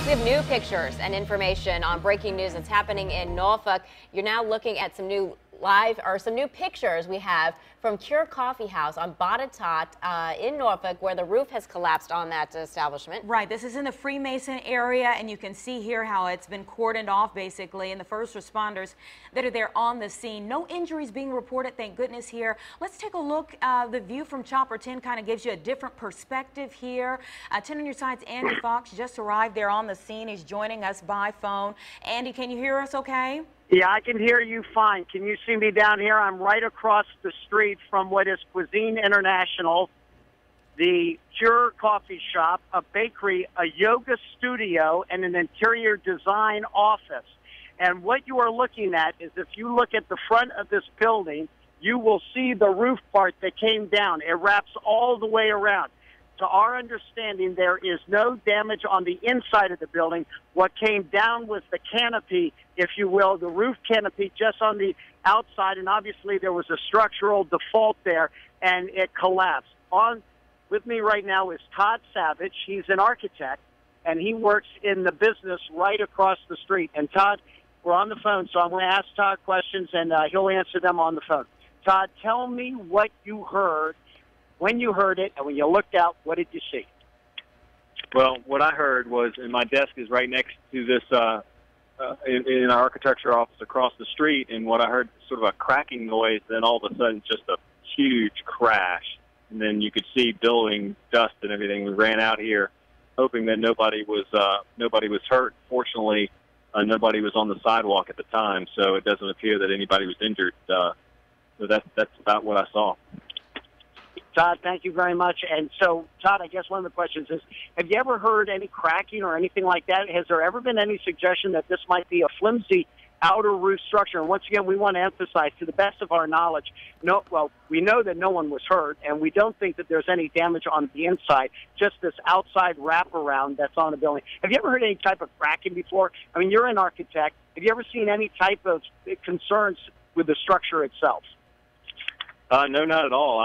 We have new pictures and information on breaking news that's happening in Norfolk. You're now looking at some new pictures we have from Cure Coffee House on Botetourt in Norfolk, where the roof has collapsed on that establishment. Right, this is in the Freemason area, and you can see here how it's been cordoned off basically, and the first responders that are there on the scene. No injuries being reported, thank goodness here. Let's take a look. The view from Chopper 10 kind of gives you a different perspective here. 10 on your side's Andy Fox just arrived there on the scene. He's joining us by phone. Andy, can you hear us okay? Yeah, I can hear you fine. Can you see me down here? I'm right across the street from what is Cuisine International, the Cure Coffee Shop, a bakery, a yoga studio, and an interior design office. And what you are looking at is, if you look at the front of this building, you will see the roof part that came down. It wraps all the way around. To our understanding, there is no damage on the inside of the building. What came down was the canopy, if you will, the roof canopy just on the outside, and obviously there was a structural default there, and it collapsed. On with me right now is Todd Savage. He's an architect, and he works in the business right across the street. And Todd, we're on the phone, so I'm going to ask Todd questions, and he'll answer them on the phone. Todd, tell me what you heard. When you heard it, and when you looked out, what did you see? Well, what I heard was, and my desk is right next to this, in our architecture office across the street, and what I heard was sort of a cracking noise, then all of a sudden just a huge crash. And then you could see building dust and everything. We ran out here hoping that nobody was hurt. Fortunately, nobody was on the sidewalk at the time, so it doesn't appear that anybody was injured. So that's about what I saw. Todd, thank you very much. And so, Todd, I guess one of the questions is, have you ever heard any cracking or anything like that? Has there ever been any suggestion that this might be a flimsy outer roof structure? And once again, we want to emphasize, to the best of our knowledge, we know that no one was hurt, and we don't think that there's any damage on the inside, just this outside wraparound that's on the building. Have you ever heard any type of cracking before? I mean, you're an architect. Have you ever seen any type of concerns with the structure itself? No, not at all.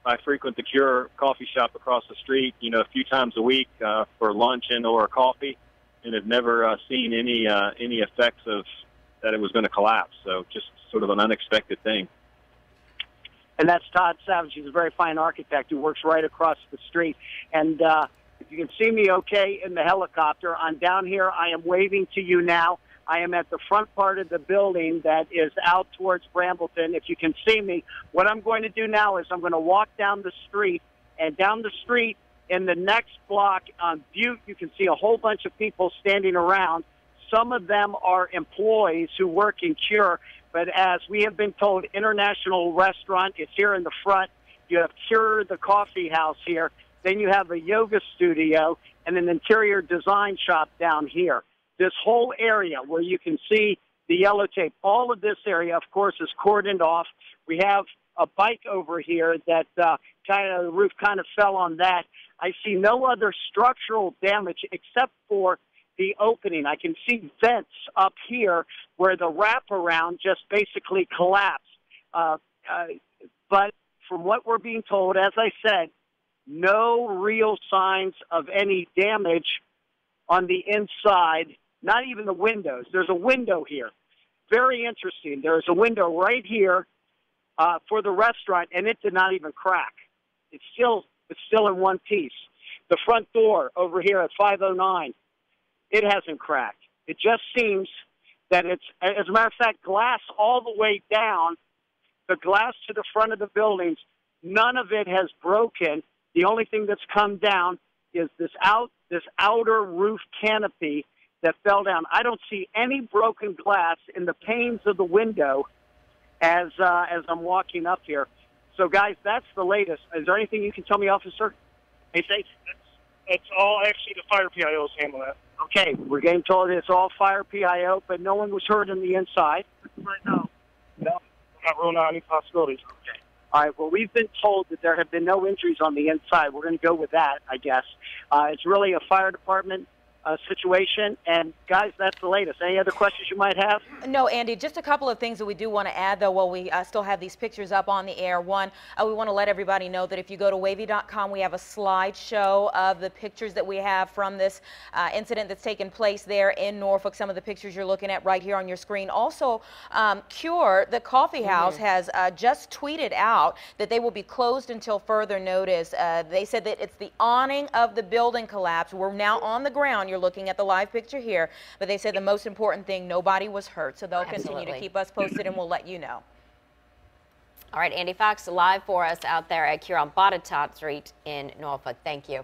I frequent the Cure Coffee Shop across the street, a few times a week for lunch and or coffee, and have never seen any effects of that it was going to collapse. So just sort of an unexpected thing. And that's Todd Savage. He's a very fine architect who works right across the street. And if you can see me okay in the helicopter, I'm down here. I am waving to you now. I am at the front part of the building that is out towards Brambleton. If you can see me, what I'm going to do now is I'm going to walk down the street, and down the street in the next block on Butte, you can see a whole bunch of people standing around. Some of them are employees who work in Cure, but as we have been told, International Restaurant is here in the front. You have Cure, the coffee house here. Then you have a yoga studio and an interior design shop down here. This whole area where you can see the yellow tape, all of this area, of course, is cordoned off. We have a bike over here that the roof kind of fell on that. I see no other structural damage except for the opening. I can see vents up here where the wraparound just basically collapsed. But from what we're being told, as I said, no real signs of any damage on the inside. Not even the windows. There's a window here. Very interesting. There's a window right here for the restaurant, and it did not even crack. It's still in one piece. The front door over here at 509, it hasn't cracked. It just seems that it's, as a matter of fact, glass all the way down, the glass to the front of the buildings, none of it has broken. The only thing that's come down is this outer roof canopy that fell down. I don't see any broken glass in the panes of the window as I'm walking up here. So, guys, that's the latest. Is there anything you can tell me, officer? Anything? It's all actually the fire PIOs handle that. Okay, we're getting told it's all fire PIO, but no one was hurt in the inside. Right now, no, I'm not ruling out any possibilities. Okay. All right, well, we've been told that there have been no injuries on the inside. We're going to go with that, I guess. It's really a fire department situation. And guys, that's the latest. Any other questions you might have? No, Andy, just a couple of things that we do want to add, though, while we still have these pictures up on the air. One, we want to let everybody know that if you go to WAVY.com, we have a slideshow of the pictures that we have from this incident that's taken place there in Norfolk. Some of the pictures you're looking at right here on your screen. Also, Cure, the coffee house, has just tweeted out that they will be closed until further notice. They said that it's the awning of the building collapse. We're now on the ground. You're looking at the live picture here, but they said the most important thing, nobody was hurt, so they'll continue to keep us posted, and we'll let you know. All right, Andy Fox live for us out there at Cure on Botetourt Street in Norfolk. Thank you.